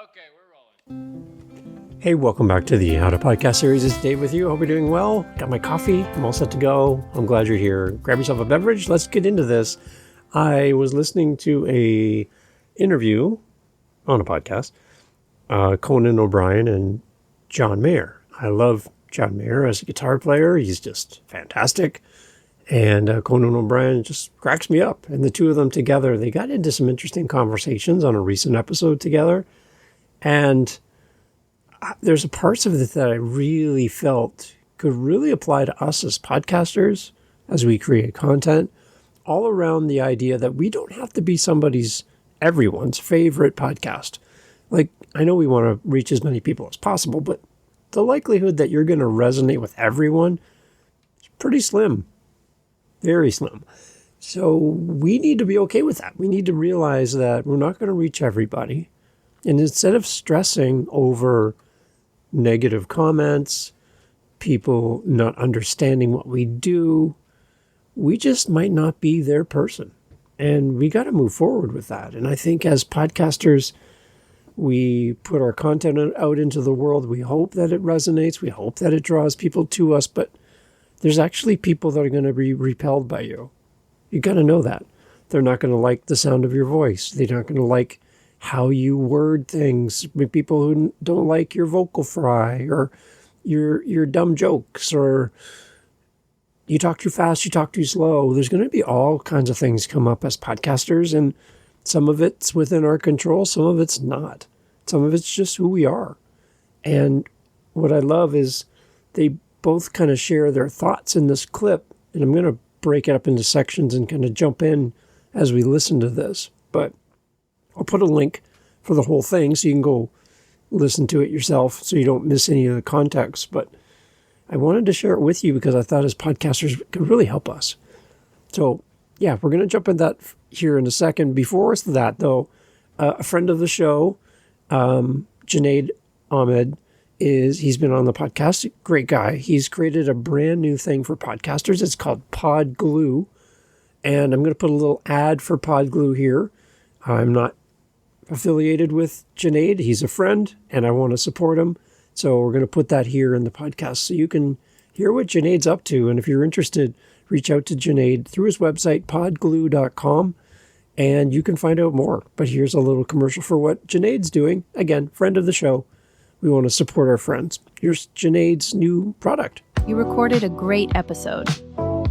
Okay, we're rolling. Hey, welcome back to the How to Podcast series. It's Dave with you. Hope you're doing well. Got my coffee. I'm all set to go. I'm glad you're here. Grab yourself a beverage. Let's get into this. I was listening to a interview on a podcast, Conan O'Brien and John Mayer. I love John Mayer as a guitar player. He's just fantastic. And Conan O'Brien just cracks me up. And the two of them together, they got into some interesting conversations on a recent episode together. And there's parts of it that I really felt could really apply to us as podcasters as we create content, all around the idea that we don't have to be everyone's favorite podcast. Like, I know we want to reach as many people as possible, but the likelihood that you're going to resonate with everyone is pretty slim, very slim. So we need to be okay with that. We need to realize that we're not going to reach everybody. And instead of stressing over negative comments, people not understanding what we do, we just might not be their person. And we got to move forward with that. And I think as podcasters, we put our content out into the world. We hope that it resonates. We hope that it draws people to us. But there's actually people that are going to be repelled by you. You got to know that. They're not going to like the sound of your voice. They're not going to like how you word things. People who don't like your vocal fry or your dumb jokes, or you talk too fast, you talk too slow. There's going to be all kinds of things come up as podcasters, and some of it's within our control, some of it's not. Some of it's just who we are. And what I love is they both kind of share their thoughts in this clip, and I'm going to break it up into sections and kind of jump in as we listen to this. But I'll put a link for the whole thing so you can go listen to it yourself so you don't miss any of the context. But I wanted to share it with you because I thought as podcasters it could really help us. So yeah, we're going to jump into that here in a second. Before that, though, a friend of the show, Junaid Ahmed, he's been on the podcast. Great guy. He's created a brand new thing for podcasters. It's called Pod Glue. And I'm going to put a little ad for Pod Glue here. I'm not affiliated with Junaid. He's a friend, and I want to support him. So we're going to put that here in the podcast so you can hear what Junaid's up to. And if you're interested, reach out to Junaid through his website, podglue.com, and you can find out more. But here's a little commercial for what Junaid's doing. Again, friend of the show. We want to support our friends. Here's Junaid's new product. You recorded a great episode.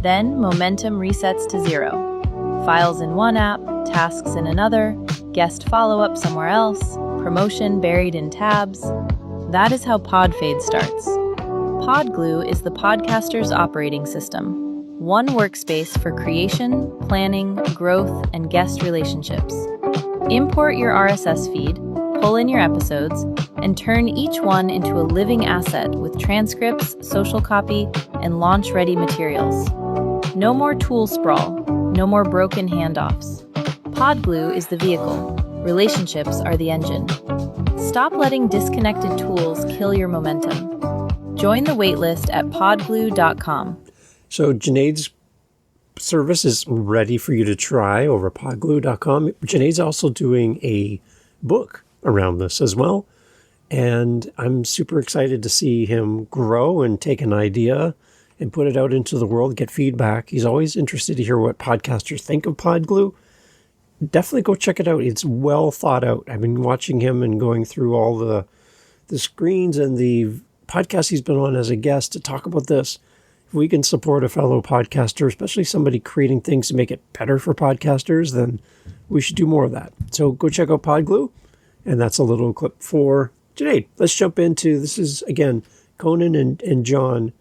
Then momentum resets to 0. Files in one app, tasks in another, guest follow-up somewhere else, promotion buried in tabs. That is how PodFade starts. PodGlue is the podcaster's operating system. One workspace for creation, planning, growth, and guest relationships. Import your RSS feed, pull in your episodes, and turn each one into a living asset with transcripts, social copy, and launch-ready materials. No more tool sprawl. No more broken handoffs. PodGlue is the vehicle. Relationships are the engine. Stop letting disconnected tools kill your momentum. Join the waitlist at podglue.com. So Junaid's service is ready for you to try over podglue.com. Junaid's also doing a book around this as well. And I'm super excited to see him grow and take an idea and put it out into the world, get feedback. He's always interested to hear what podcasters think of PodGlue. Definitely go check it out. It's well thought out. I've been watching him and going through all the screens and the podcasts he's been on as a guest to talk about this. If we can support a fellow podcaster, especially somebody creating things to make it better for podcasters, then we should do more of that. So go check out PodGlue. And that's a little clip for Junaid. Let's jump into, this is, again, Conan and John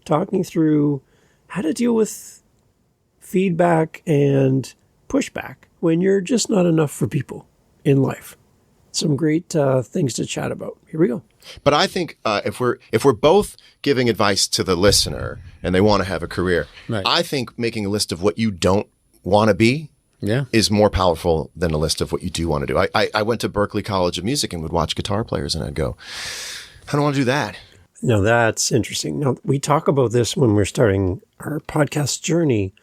talking through how to deal with feedback and pushback when you're just not enough for people in life. Some great things to chat about. Here we go. But I think if we're both giving advice to the listener and they want to have a career, right, I think making a list of what you don't want to be is more powerful than a list of what you do want to do. I went to Berklee College of Music and would watch guitar players and I'd go, I don't want to do that. No, that's interesting. Now, we talk about this when we're starting our podcast journey,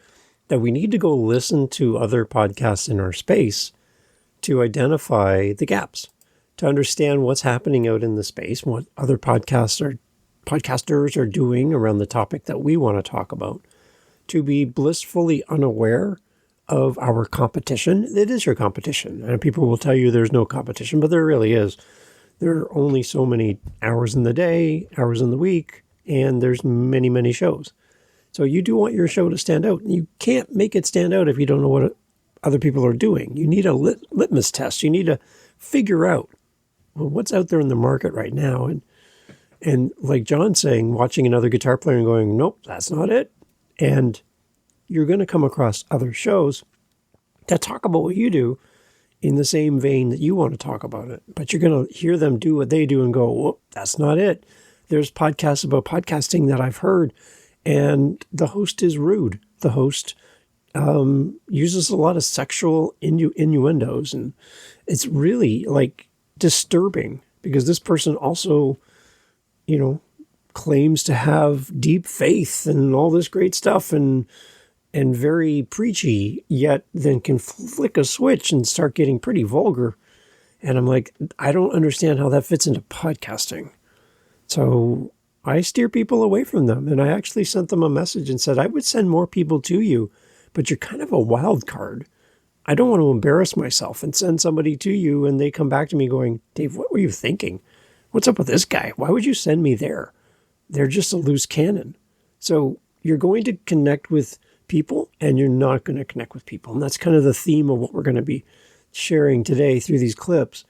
that we need to go listen to other podcasts in our space to identify the gaps, to understand what's happening out in the space, what other podcasters are doing around the topic that we want to talk about, to be blissfully unaware of our competition. It is your competition. And people will tell you there's no competition, but there really is. There are only so many hours in the day, hours in the week, and there's many, many shows. So you do want your show to stand out. You can't make it stand out if you don't know what other people are doing. You need a litmus test. You need to figure out, well, what's out there in the market right now. And like John's saying, watching another guitar player and going, nope, that's not it. And you're going to come across other shows that talk about what you do in the same vein that you want to talk about it. But you're going to hear them do what they do and go, whoop, that's not it. There's podcasts about podcasting that I've heard, and the host is rude. The host uses a lot of sexual innuendos, and it's really like disturbing because this person also, claims to have deep faith and all this great stuff and very preachy, yet then can flick a switch and start getting pretty vulgar. And I'm like, I don't understand how that fits into podcasting. So I steer people away from them. And I actually sent them a message and said, I would send more people to you, but you're kind of a wild card. I don't want to embarrass myself and send somebody to you and they come back to me going, Dave, what were you thinking? What's up with this guy? Why would you send me there? They're just a loose cannon. So you're going to connect with people and you're not going to connect with people. And that's kind of the theme of what we're going to be sharing today through these clips.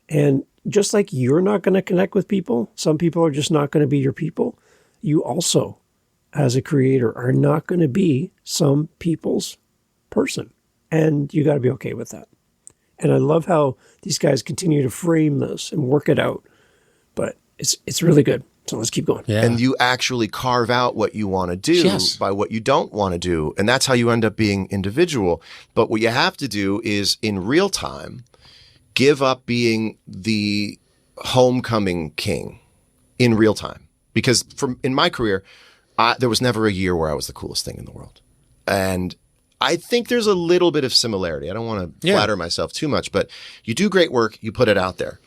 And just like you're not going to connect with people, some people are just not going to be your people. You also, as a creator, are not going to be some people's person. And you got to be okay with that. And I love how these guys continue to frame this and work it out. But it's really good. So let's keep going. Yeah. And you actually carve out what you want to do by what you don't want to do. And that's how you end up being individual. But what you have to do is in real time, give up being the homecoming king in real time. Because in my career, there was never a year where I was the coolest thing in the world. And I think there's a little bit of similarity. I don't want to flatter myself too much, but you do great work, you put it out there.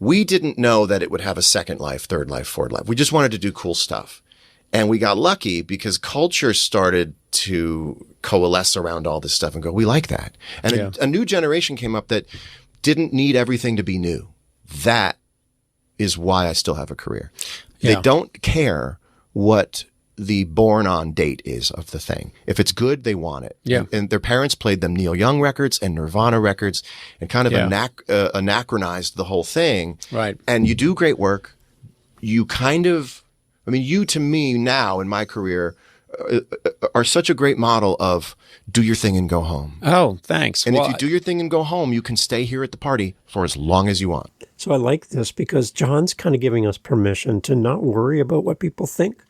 We didn't know that it would have a second life, third life, fourth life. We just wanted to do cool stuff. And we got lucky because culture started to coalesce around all this stuff and go, we like that. And a new generation came up that didn't need everything to be new. That is why I still have a career. Yeah. They don't care what the born on date is of the thing. If it's good, they want it. Yeah. And their parents played them Neil Young records and Nirvana records and kind of anachronized the whole thing. Right. And you do great work. You you to me now in my career are such a great model of do your thing and go home. Oh, thanks. And if you do your thing and go home, you can stay here at the party for as long as you want. So I like this because John's kind of giving us permission to not worry about what people think.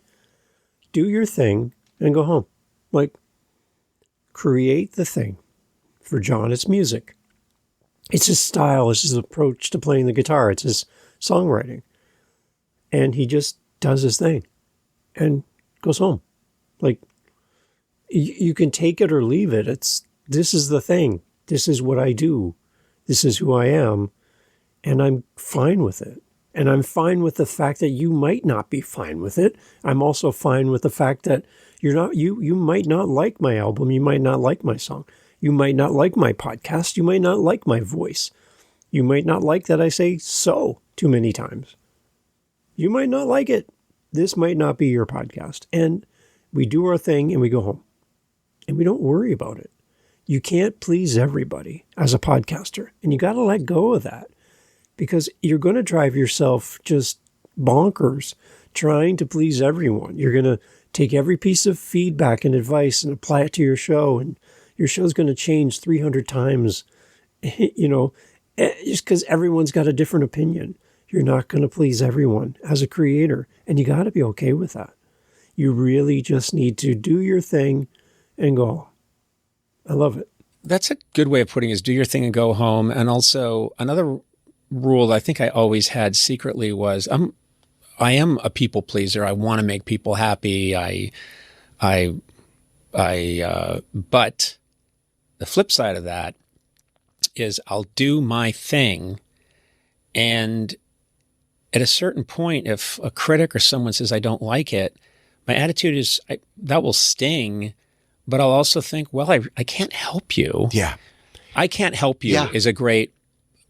Do your thing and go home. Like, create the thing. For John, it's music. It's his style. It's his approach to playing the guitar. It's his songwriting. And he just does his thing and goes home. Like, you can take it or leave it. This is the thing. This is what I do. This is who I am. And I'm fine with it. And I'm fine with the fact that you might not be fine with it. I'm also fine with the fact that you might not like my album. You might not like my song. You might not like my podcast. You might not like my voice. You might not like that I say so too many times. You might not like it. This might not be your podcast. And we do our thing and we go home. And we don't worry about it. You can't please everybody as a podcaster. And you got to let go of that. Because you're going to drive yourself just bonkers trying to please everyone. You're going to take every piece of feedback and advice and apply it to your show. And your show's going to change 300 times, just because everyone's got a different opinion. You're not going to please everyone as a creator. And you got to be okay with that. You really just need to do your thing and go. I love it. That's a good way of putting it, is do your thing and go home. And also another rule I think I always had secretly was I am a people pleaser. I want to make people happy. But the flip side of that is I'll do my thing And at a certain point, if a critic or someone says, I don't like it, my attitude is that will sting, but I'll also think, well, I can't help you. Yeah. I can't help you is a great,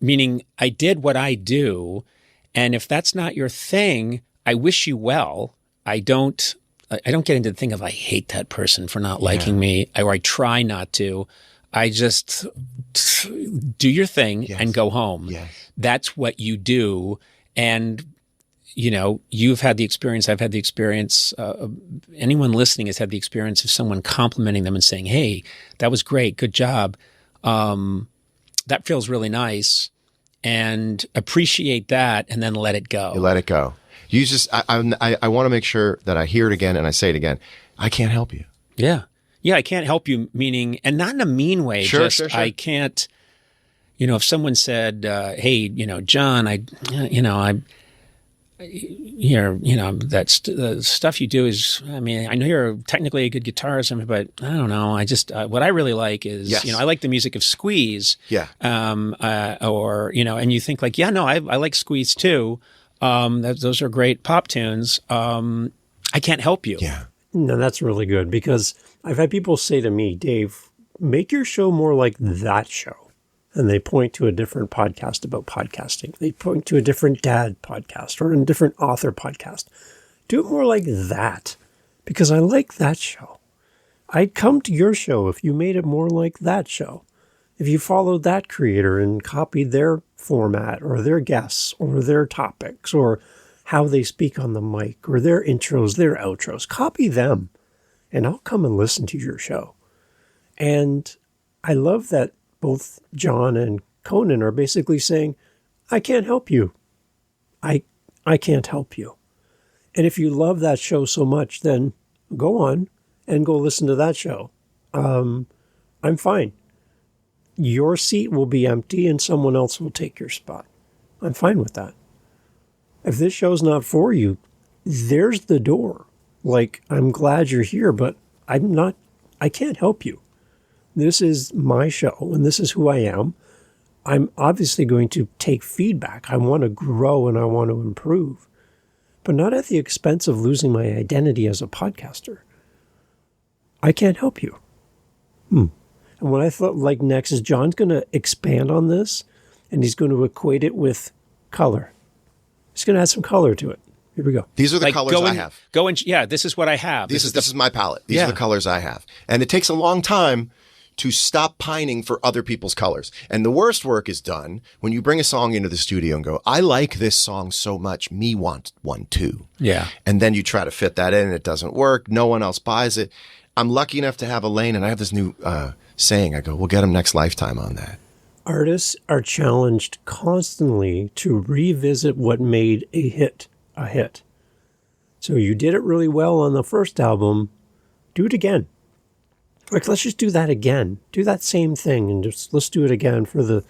meaning I did what I do. And if that's not your thing, I wish you well. I don't get into the thing of I hate that person for not liking me, or I try not to. I just do your thing and go home. Yes. That's what you do. And, you know, you've had the experience, I've had the experience, anyone listening has had the experience of someone complimenting them and saying, hey, that was great, good job. That feels really nice. And appreciate that and then let it go. You let it go. You just, I want to make sure that I hear it again and I say it again. I can't help you. Yeah. Yeah, I can't help you, meaning, and not in a mean way. Sure. I can't, you know, if someone said, hey, you know, John, the stuff you do is, I mean, I know you're technically a good guitarist, but I don't know. I just, what I really like is, you know, I like the music of Squeeze. Yeah. Or, you know, and you think like, yeah, no, I like Squeeze too. Those are great pop tunes. I can't help you. Yeah. No, that's really good because I've had people say to me, Dave, make your show more like that show. And they point to a different podcast about podcasting. They point to a different dad podcast or a different author podcast. Do it more like that because I like that show. I'd come to your show if you made it more like that show. If you followed that creator and copied their format or their guests or their topics or how they speak on the mic or their intros, their outros, copy them and I'll come and listen to your show. And I love that both John and Conan are basically saying, I can't help you. I can't help you. And if you love that show so much, then go on and go listen to that show. I'm fine. Your seat will be empty and someone else will take your spot. I'm fine with that. If this show's not for you, there's the door. Like, I'm glad you're here, but I can't help you. This is my show and this is who I am. I'm obviously going to take feedback. I want to grow and I want to improve, but not at the expense of losing my identity as a podcaster. I can't help you. And what I thought like next is John's going to expand on this and he's going to equate it with color. He's going to add some color to it. Here we go. These are the colors I have. This is what I have. This is my palette. These are the colors I have. And it takes a long time to stop pining for other people's colors. And the worst work is done when you bring a song into the studio and go, I like this song so much, me want one too. Yeah. And then you try to fit that in and it doesn't work. No one else buys it. I'm lucky enough to have a lane and I have this new saying. I go, we'll get them next lifetime on that. Artists are challenged constantly to revisit what made a hit a hit. So you did it really well on the first album, do it again. Like, let's just do that again. Do that same thing and just let's do it again for the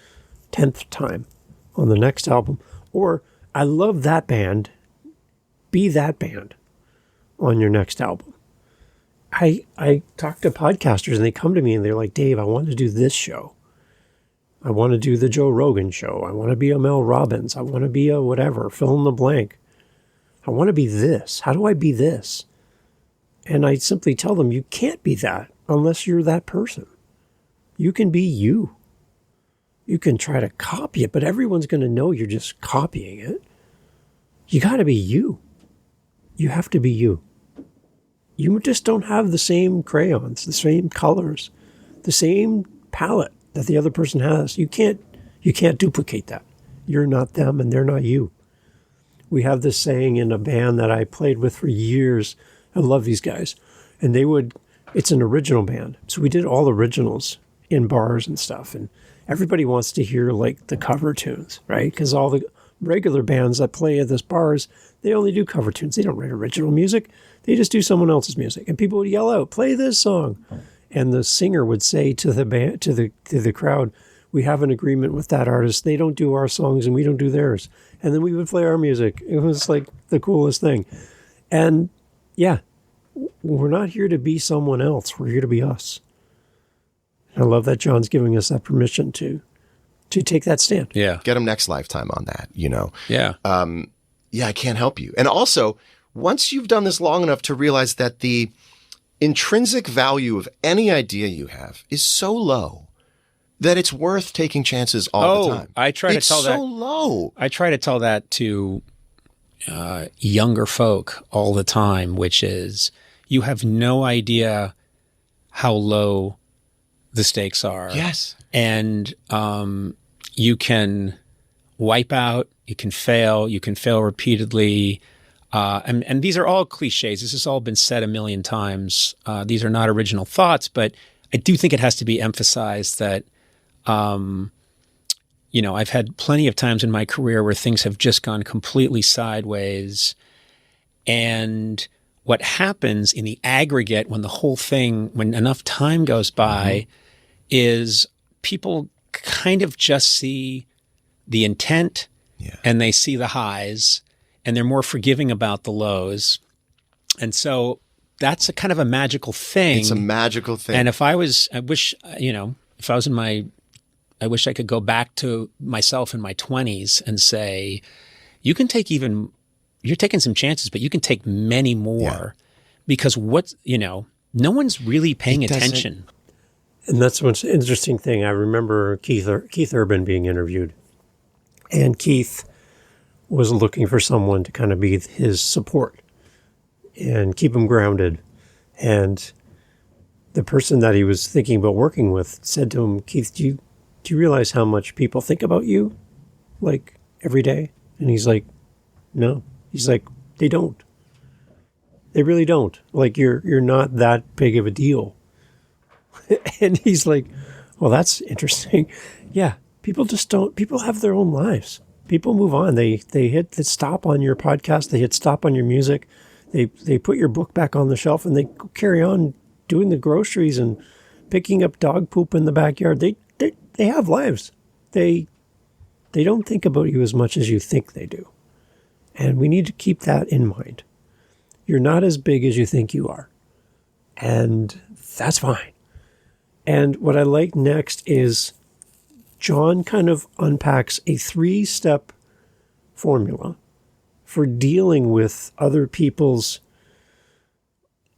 10th time on the next album. Or, I love that band. Be that band on your next album. I talk to podcasters and they come to me and they're like, Dave, I want to do this show. I want to do the Joe Rogan show. I want to be a Mel Robbins. I want to be a whatever, fill in the blank. I want to be this. How do I be this? And I simply tell them, you can't be that unless you're that person. You can be you. You can try to copy it, but everyone's going to know you're just copying it. You got to be you. You have to be you. You just don't have the same crayons, the same colors, the same palette that the other person has. You can't duplicate that. You're not them and they're not you. We have this saying in a band that I played with for years. I love these guys. And it's an original band. So we did all originals in bars and stuff. And everybody wants to hear like the cover tunes, right? Because all the regular bands that play at this bars, they only do cover tunes. They don't write original music. They just do someone else's music. And people would yell out, play this song. And the singer would say to the band, to the crowd, we have an agreement with that artist. They don't do our songs and we don't do theirs. And then we would play our music. It was like the coolest thing. And yeah, we're not here to be someone else. We're here to be us. I love that John's giving us that permission to to take that stand. Yeah. Get them next lifetime on that, you know? Yeah. Yeah, I can't help you. And also, once you've done this long enough to realize that the intrinsic value of any idea you have is so low that it's worth taking chances all the time. I try to tell that. It's so low. I try to tell that to younger folk all the time, which is you have no idea how low the stakes are. Yes. And you can wipe out, you can fail repeatedly. And these are all cliches. This has all been said a million times. These are not original thoughts, but I do think it has to be emphasized that, you know, I've had plenty of times in my career where things have just gone completely sideways. And what happens in the aggregate when the whole thing, when enough time goes by, is people kind of just see the intent and they see the highs and they're more forgiving about the lows. And so that's a kind of a magical thing. It's a magical thing. And if I wish I could go back to myself in my 20s and say, you're taking some chances, but you can take many more because no one's really paying attention. And that's what's an interesting thing. I remember Keith Urban being interviewed, and Keith was looking for someone to kind of be his support and keep him grounded. And the person that he was thinking about working with said to him, Keith, do you realize how much people think about you, like, every day? And he's like, no. He's like, they don't. They really don't. Like, you're not that big of a deal. And he's like, well, that's interesting. Yeah, people just don't. People have their own lives. People move on. They hit the stop on your podcast. They hit stop on your music. They put your book back on the shelf and they carry on doing the groceries and picking up dog poop in the backyard. They have lives. They don't think about you as much as you think they do. And we need to keep that in mind. You're not as big as you think you are. And that's fine. And what I like next is John kind of unpacks a 3-step formula for dealing with other people's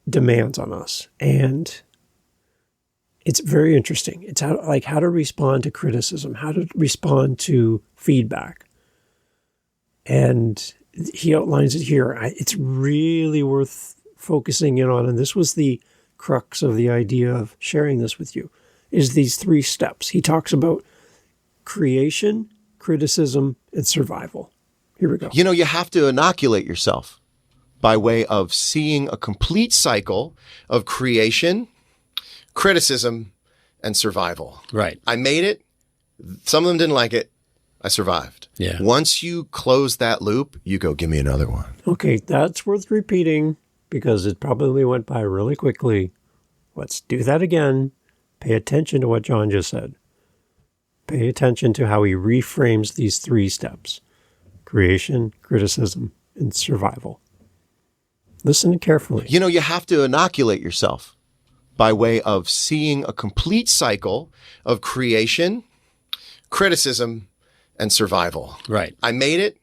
demands on us. And it's very interesting. It's how to respond to criticism, how to respond to feedback. And he outlines it here. It's really worth focusing in on. And this was the crux of the idea of sharing this with you, is these 3 steps. He talks about creation, criticism, and survival. Here we go. You know, you have to inoculate yourself by way of seeing a complete cycle of creation, criticism, and survival. Right. I made it. Some of them didn't like it. I survived. Yeah. Once you close that loop, you go, give me another one. Okay, that's worth repeating because it probably went by really quickly. Let's do that again. Pay attention to what John just said. Pay attention to how he reframes these 3 steps: creation, criticism, and survival. Listen carefully. You know, you have to inoculate yourself by way of seeing a complete cycle of creation, criticism, and survival. Right. I made it.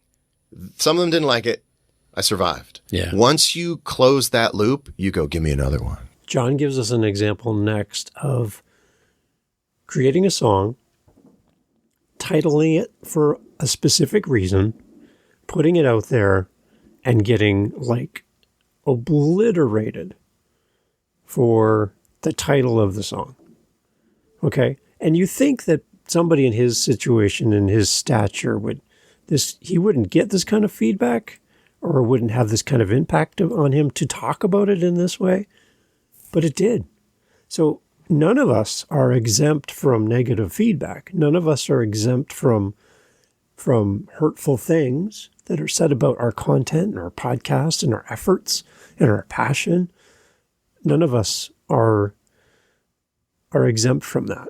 Some of them didn't like it. I survived. Yeah. Once you close that loop, you go, give me another one. John gives us an example next of creating a song, titling it for a specific reason, putting it out there, and getting obliterated for the title of the song. Okay? And you think that somebody in his situation, in his stature, he wouldn't get this kind of feedback or wouldn't have this kind of impact on him to talk about it in this way, but it did. So none of us are exempt from negative feedback. None of us are exempt from hurtful things that are said about our content and our podcast and our efforts and our passion. None of us are exempt from that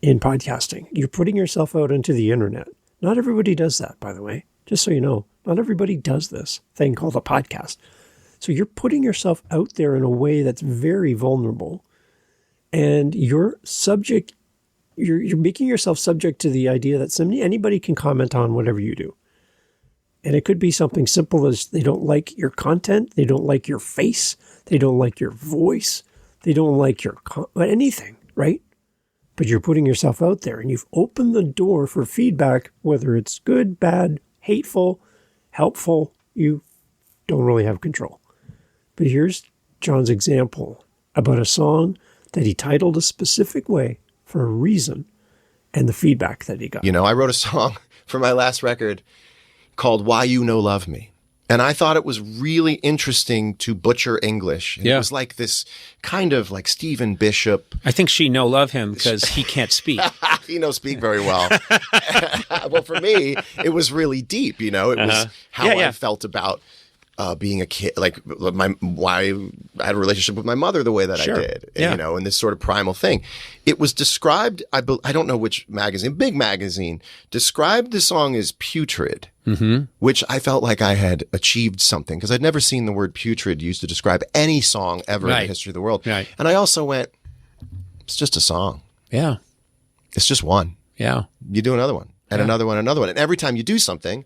in podcasting. You're putting yourself out into the internet. Not everybody does that, by the way. Just so you know, not everybody does this thing called a podcast. So you're putting yourself out there in a way that's very vulnerable. And your subject you're making yourself subject to the idea that anybody can comment on whatever you do. And it could be something simple as they don't like your content, they don't like your face, they don't like your voice, they don't like your anything, right? But you're putting yourself out there and you've opened the door for feedback, whether it's good, bad, hateful, helpful, you don't really have control. But here's John's example about a song that he titled a specific way for a reason and the feedback that he got. You know, I wrote a song for my last record called Why You No Love Me. And I thought it was really interesting to butcher English. And It was like this kind of like Stephen Bishop. I think she no love him because he can't speak. He knows speak very well. Well, for me, it was really deep. You know, it was how I felt about being a kid, like why I had a relationship with my mother the way that I did, you know, and this sort of primal thing. It was described, I don't know which magazine, big magazine, described the song as putrid, which I felt like I had achieved something because I'd never seen the word putrid used to describe any song ever in the history of the world. Right. And I also went, it's just a song. Yeah. It's just one. Yeah. You do another one and another one, another one. And every time you do something,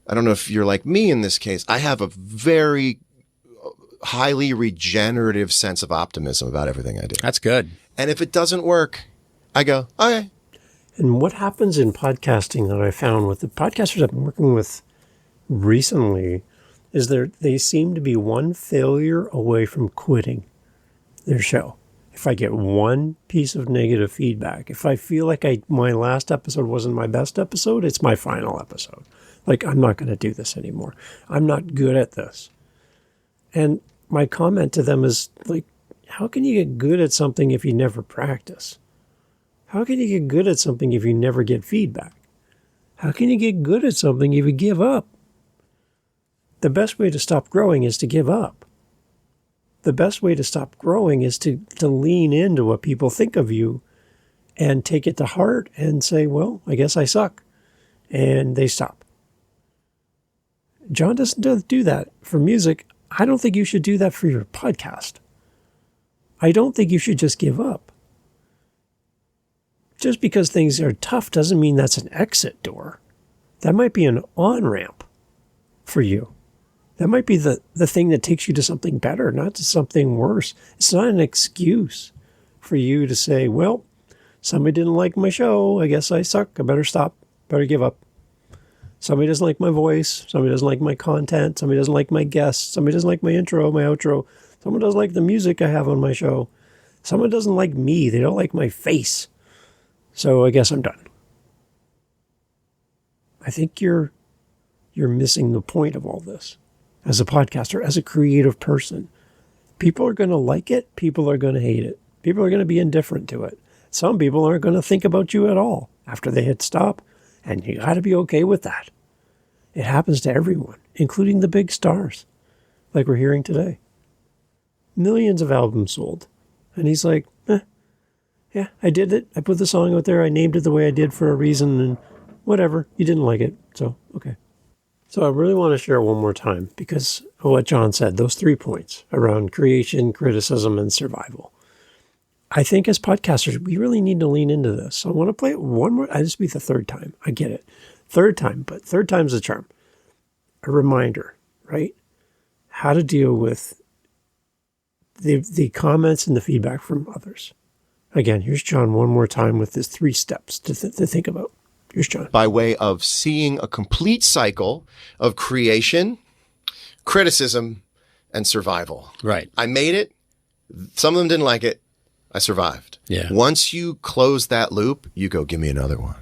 I don't know if you're like me in this case, I have a very highly regenerative sense of optimism about everything I do. That's good. And if it doesn't work, I go, okay. And what happens in podcasting that I found with the podcasters I've been working with recently is they seem to be one failure away from quitting their show. If I get one piece of negative feedback, if I feel like my last episode wasn't my best episode, it's my final episode. Like, I'm not going to do this anymore. I'm not good at this. And my comment to them is like, how can you get good at something if you never practice? How can you get good at something if you never get feedback? How can you get good at something if you give up? The best way to stop growing is to give up. The best way to stop growing is to lean into what people think of you and take it to heart and say, well, I guess I suck. And they stop. John doesn't do that for music. I don't think you should do that for your podcast. I don't think you should just give up. Just because things are tough doesn't mean that's an exit door. That might be an on-ramp for you. That might be the thing that takes you to something better, not to something worse. It's not an excuse for you to say, well, somebody didn't like my show. I guess I suck. I better stop. Better give up. Somebody doesn't like my voice. Somebody doesn't like my content. Somebody doesn't like my guests. Somebody doesn't like my intro, my outro. Someone doesn't like the music I have on my show. Someone doesn't like me. They don't like my face. So I guess I'm done. I think you're missing the point of all this. As a podcaster, as a creative person, people are going to like it. People are going to hate it. People are going to be indifferent to it. Some people aren't going to think about you at all after they hit stop. And you got to be okay with that. It happens to everyone, including the big stars, like we're hearing today. Millions of albums sold. And he's like, yeah, I did it. I put the song out there. I named it the way I did for a reason. And whatever, you didn't like it. So, okay. So I really want to share one more time because of what John said, those 3 points around creation, criticism, and survival. I think as podcasters, we really need to lean into this. So I want to play it one more. This will be the third time. I get it. Third time, but third time's the charm. A reminder, right? How to deal with the comments and the feedback from others. Again, here's John one more time with his 3 steps to think about. Here's John. By way of seeing a complete cycle of creation, criticism, and survival. Right. I made it. Some of them didn't like it. I survived. Yeah. Once you close that loop, you go, give me another one.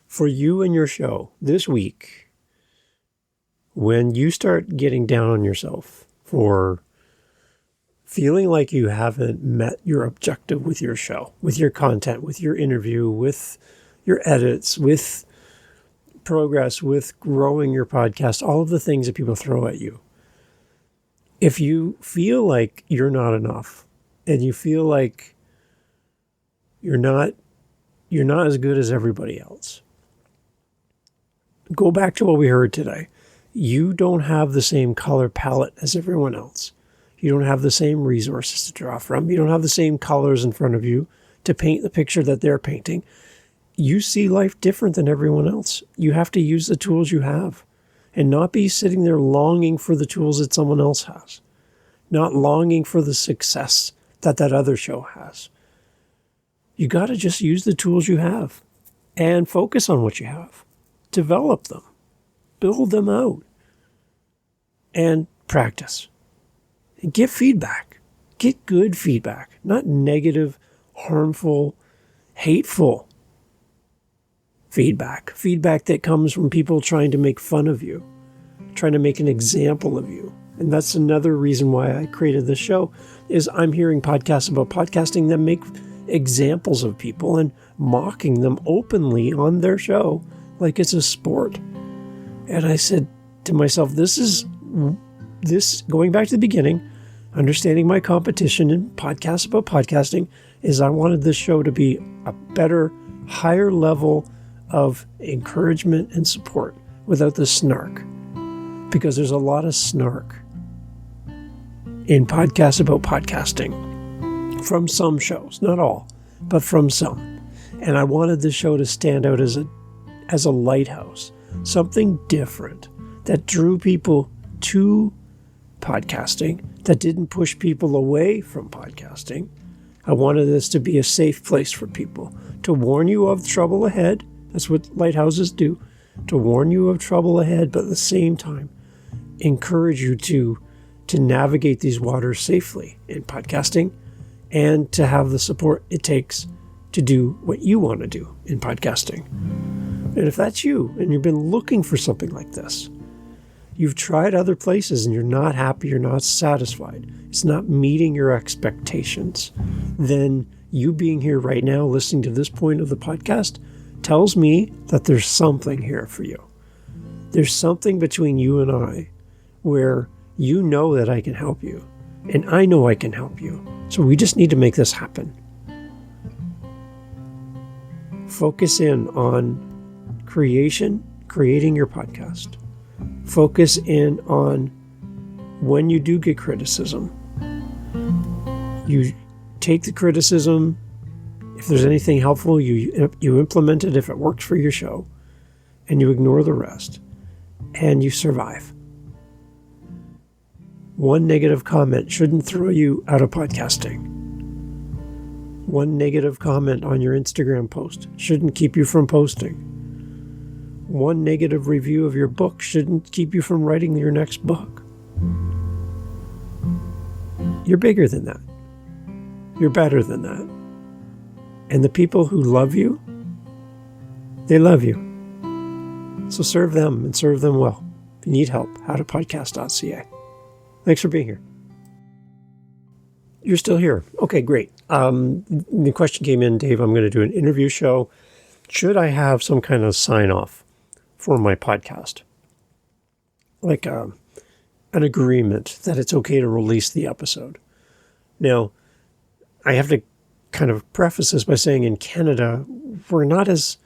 For you and your show this week, when you start getting down on yourself for feeling like you haven't met your objective with your show, with your content, with your interview, with your edits, with progress, with growing your podcast, all of the things that people throw at you. If you feel like you're not enough and you feel like you're not as good as everybody else, go back to what we heard today. You don't have the same color palette as everyone else. You don't have the same resources to draw from. You don't have the same colors in front of you to paint the picture that they're painting. You see life different than everyone else. You have to use the tools you have and not be sitting there longing for the tools that someone else has, not longing for the success that other show has. You got to just use the tools you have and focus on what you have. Develop them, build them out, and practice. And give feedback. Get good feedback, not negative, harmful, hateful feedback. Feedback that comes from people trying to make fun of you, trying to make an example of you. And that's another reason why I created this show, is I'm hearing podcasts about podcasting that make examples of people and mocking them openly on their show like it's a sport. And I said to myself, this going back to the beginning, understanding my competition in podcasts about podcasting, is I wanted this show to be a better, higher level of encouragement and support without the snark. Because there's a lot of snark in podcasts about podcasting from some shows, not all, but from some. And I wanted the show to stand out as a lighthouse, something different that drew people to podcasting, that didn't push people away from podcasting. I wanted this to be a safe place for people, to warn you of trouble ahead. That's what lighthouses do, to warn you of trouble ahead, but at the same time, encourage you to navigate these waters safely in podcasting and to have the support it takes to do what you want to do in podcasting. And if that's you and you've been looking for something like this, you've tried other places and you're not happy, you're not satisfied, it's not meeting your expectations, then you being here right now listening to this point of the podcast tells me that there's something here for you. There's something between you and I where you know that I can help you, and I know I can help you. So we just need to make this happen. Focus in on creating your podcast. Focus in on when you do get criticism. You take the criticism. If there's anything helpful, you implement it if it works for your show, and you ignore the rest, and you survive. One negative comment shouldn't throw you out of podcasting. One negative comment on your Instagram post shouldn't keep you from posting. One negative review of your book shouldn't keep you from writing your next book. You're bigger than that. You're better than that. And the people who love you, they love you. So serve them and serve them well. If you need help, howtopodcast.ca. Thanks for being here. You're still here. Okay, great. The question came in, Dave, I'm going to do an interview show. Should I have some kind of sign-off for my podcast? Like an agreement that it's okay to release the episode. Now, I have to kind of preface this by saying in Canada, we're not as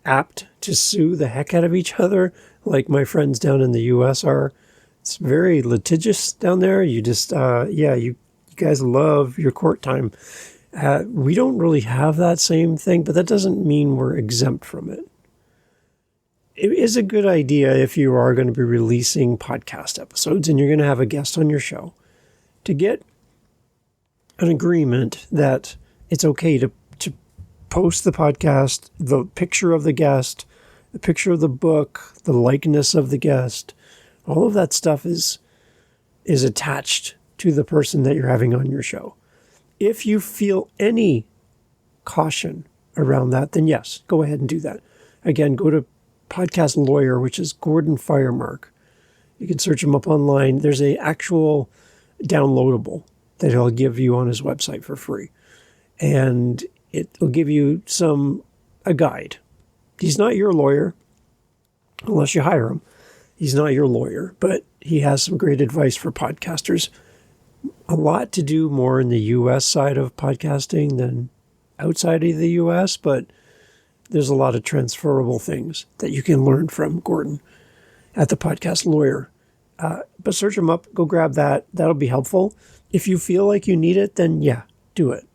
apt to sue the heck out of each other like my friends down in the US are. It's very litigious down there. You just, you guys love your court time. We don't really have that same thing, but that doesn't mean we're exempt from it. It is a good idea if you are going to be releasing podcast episodes and you're going to have a guest on your show to get an agreement that it's okay to post the podcast, the picture of the guest, the picture of the book, the likeness of the guest. All of that stuff is attached to the person that you're having on your show. If you feel any caution around that, then yes, go ahead and do that. Again, go to Podcast Lawyer, which is Gordon Firemark. You can search him up online. There's an actual downloadable that he'll give you on his website for free. And it will give you a guide. He's not your lawyer, unless you hire him. He's not your lawyer, but he has some great advice for podcasters. A lot to do more in the U.S. side of podcasting than outside of the U.S., but there's a lot of transferable things that you can learn from Gordon at the Podcast Lawyer. But search him up, go grab that. That'll be helpful. If you feel like you need it, then yeah, do it.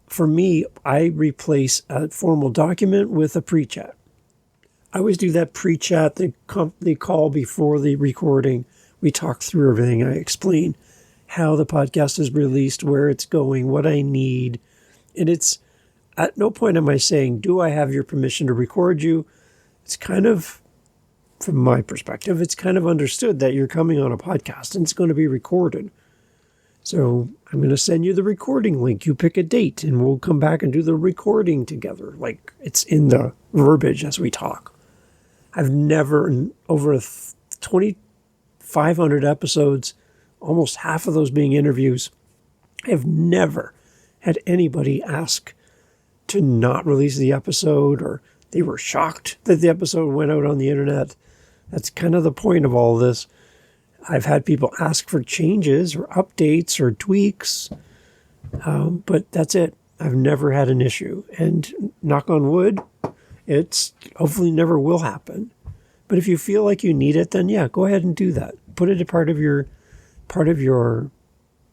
for me, I replace a formal document with a pre-chat. I always do that pre-chat, the call before the recording. We talk through everything. I explain how the podcast is released, where it's going, what I need. And it's at no point am I saying, do I have your permission to record you? It's kind of, from my perspective, it's kind of understood that you're coming on a podcast and it's going to be recorded. So I'm going to send you the recording link. You pick a date and we'll come back and do the recording together. Like it's in the verbiage as we talk. I've never, in over 2,500 episodes, almost half of those being interviews, I've never had anybody ask to not release the episode, or they were shocked that the episode went out on the internet. That's kind of the point of all this. I've had people ask for changes or updates or tweaks, but that's it. I've never had an issue. And knock on wood, it's hopefully never will happen. But if you feel like you need it, then yeah, go ahead and do that. Put it a part of your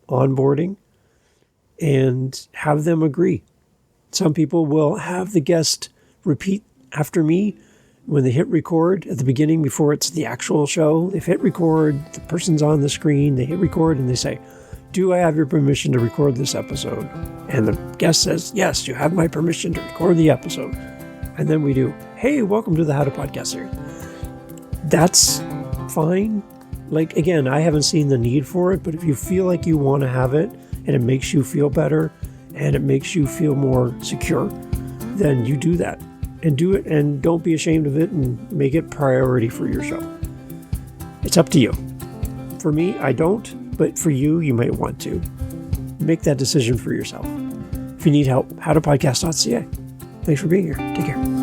onboarding and have them agree. Some people will have the guest repeat after me when they hit record at the beginning before it's the actual show. They've hit record, the person's on the screen, they hit record and they say, do I have your permission to record this episode? And the guest says, yes, you have my permission to record the episode. And then we do, hey, welcome to the How to Podcast series. That's fine. Like, again, I haven't seen the need for it, but if you feel like you want to have it and it makes you feel better and it makes you feel more secure, then you do that and do it, and don't be ashamed of it and make it priority for your show. It's up to you. For me, I don't, but for you, you might want to. Make that decision for yourself. If you need help, howtopodcast.ca. Thanks for being here. Take care.